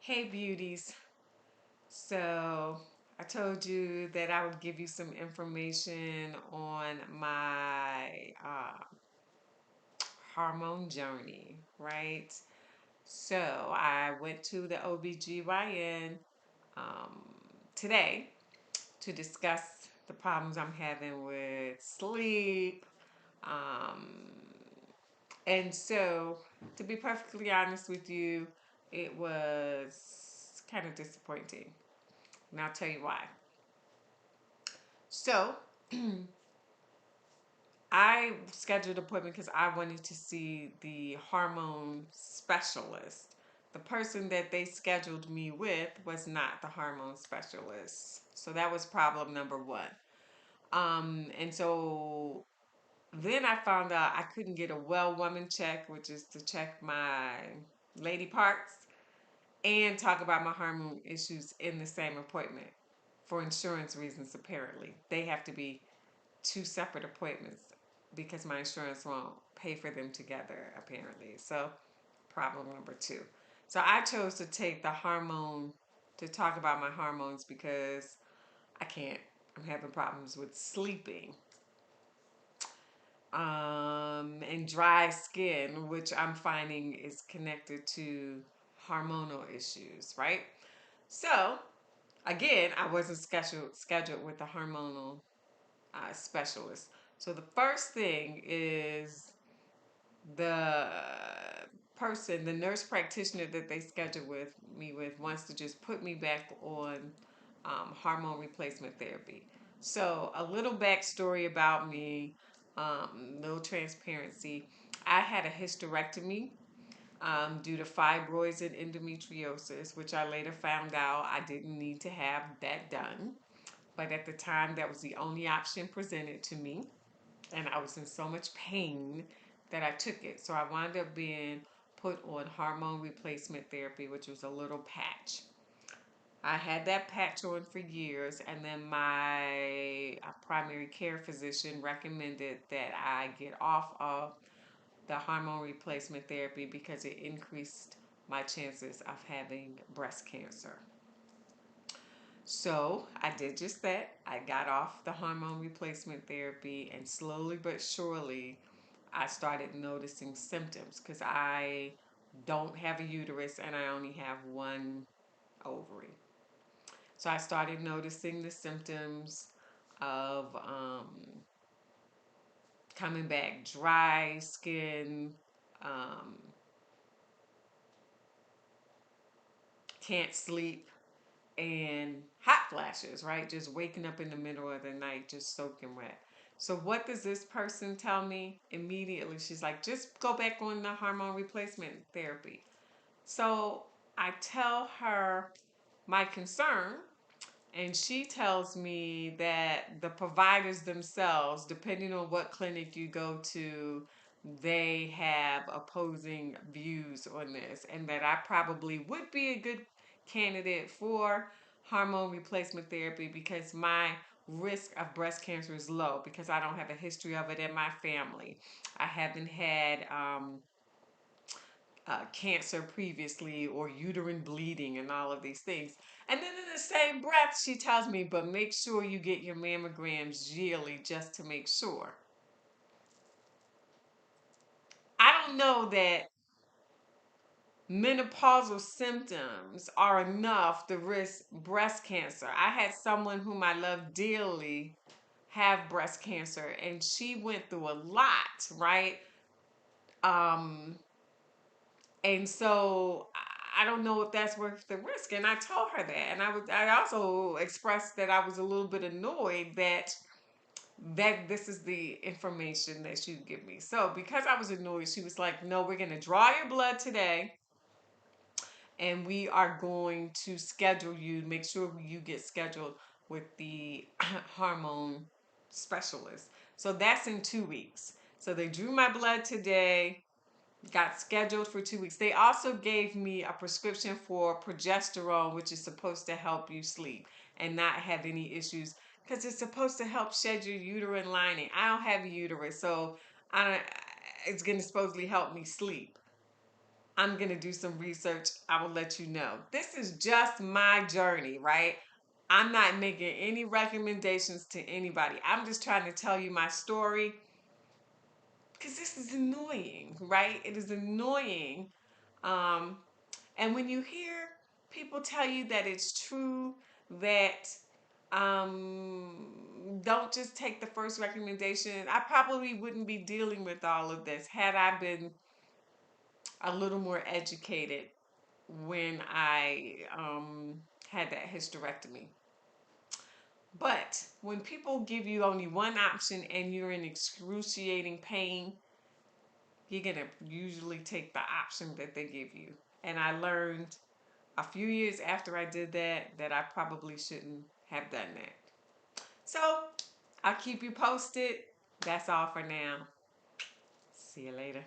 Hey beauties. So I told you that I would give you some information on my hormone journey, right? So I went to the OBGYN um, today to discuss the problems I'm having with sleep. Um, and so, to be perfectly honest with you, it was kind of disappointing. And I'll tell you why. So, I scheduled an appointment because I wanted to see the hormone specialist. The person that they scheduled me with was not the hormone specialist. So that was problem number one. And so then I found out I couldn't get a well woman check, which is to check my lady parts and talk about my hormone issues in the same appointment for insurance reasons, apparently. They have to be two separate appointments because my insurance won't pay for them together, apparently. So, problem number two. So, I chose to take the hormone to talk about my hormones because I can't. I'm having problems with sleeping and dry skin, which I'm finding is connected to hormonal issues, right? So, again, I wasn't scheduled with a hormonal specialist. So the first thing is the person, the nurse practitioner that they scheduled with me with, wants to just put me back on hormone replacement therapy. So a little backstory about me, little transparency. I had a hysterectomy due to fibroids and endometriosis, which I later found out I didn't need to have that done. But at the time, that was the only option presented to me. And I was in so much pain that I took it. So I wound up being put on hormone replacement therapy, which was a little patch. I had that patch on for years, and then my primary care physician recommended that I get off of the hormone replacement therapy because it increased my chances of having breast cancer. So I did just that. I got off the hormone replacement therapy, and slowly but surely, I started noticing symptoms because I don't have a uterus and I only have one ovary. So I started noticing the symptoms of coming back dry skin, um, can't sleep, and hot flashes, right? Just waking up in the middle of the night, just soaking wet. So, what does this person tell me immediately? She's like, just go back on the hormone replacement therapy. So, I tell her my concern, and she tells me that the providers themselves, depending on what clinic you go to, they have opposing views on this, and that I probably would be a good candidate for hormone replacement therapy because my risk of breast cancer is low because I don't have a history of it in my family. I haven't had cancer previously or uterine bleeding and all of these things. And then in the same breath, she tells me, but make sure you get your mammograms yearly just to make sure. I don't know that menopausal symptoms are enough to risk breast cancer. I had someone whom I love dearly have breast cancer, and she went through a lot, right? Um, And so I don't know if that's worth the risk. And I told her that. And I also expressed that I was a little bit annoyed that this is the information that she would give me. So because I was annoyed, she was like, no, we're gonna draw your blood today and we are going to schedule you, make sure you get scheduled with the hormone specialist. So that's in 2 weeks. So they drew my blood today, got scheduled for 2 weeks. They also gave me a prescription for progesterone, which is supposed to help you sleep and not have any issues because it's supposed to help shed your uterine lining. I don't have a uterus, so I, it's going to supposedly help me sleep. I'm going to do some research. I will let you know. This is just my journey, right? I'm not making any recommendations to anybody. I'm just trying to tell you my story because this is annoying, right? It is annoying. Um, and when you hear people tell you that it's true, that um, don't just take the first recommendation, I probably wouldn't be dealing with all of this had I been a little more educated when I had that hysterectomy. But when people give you only one option and you're in excruciating pain, you're going to usually take the option that they give you. And I learned a few years after I did that I probably shouldn't have done that. So I'll keep you posted. That's all for now. See you later.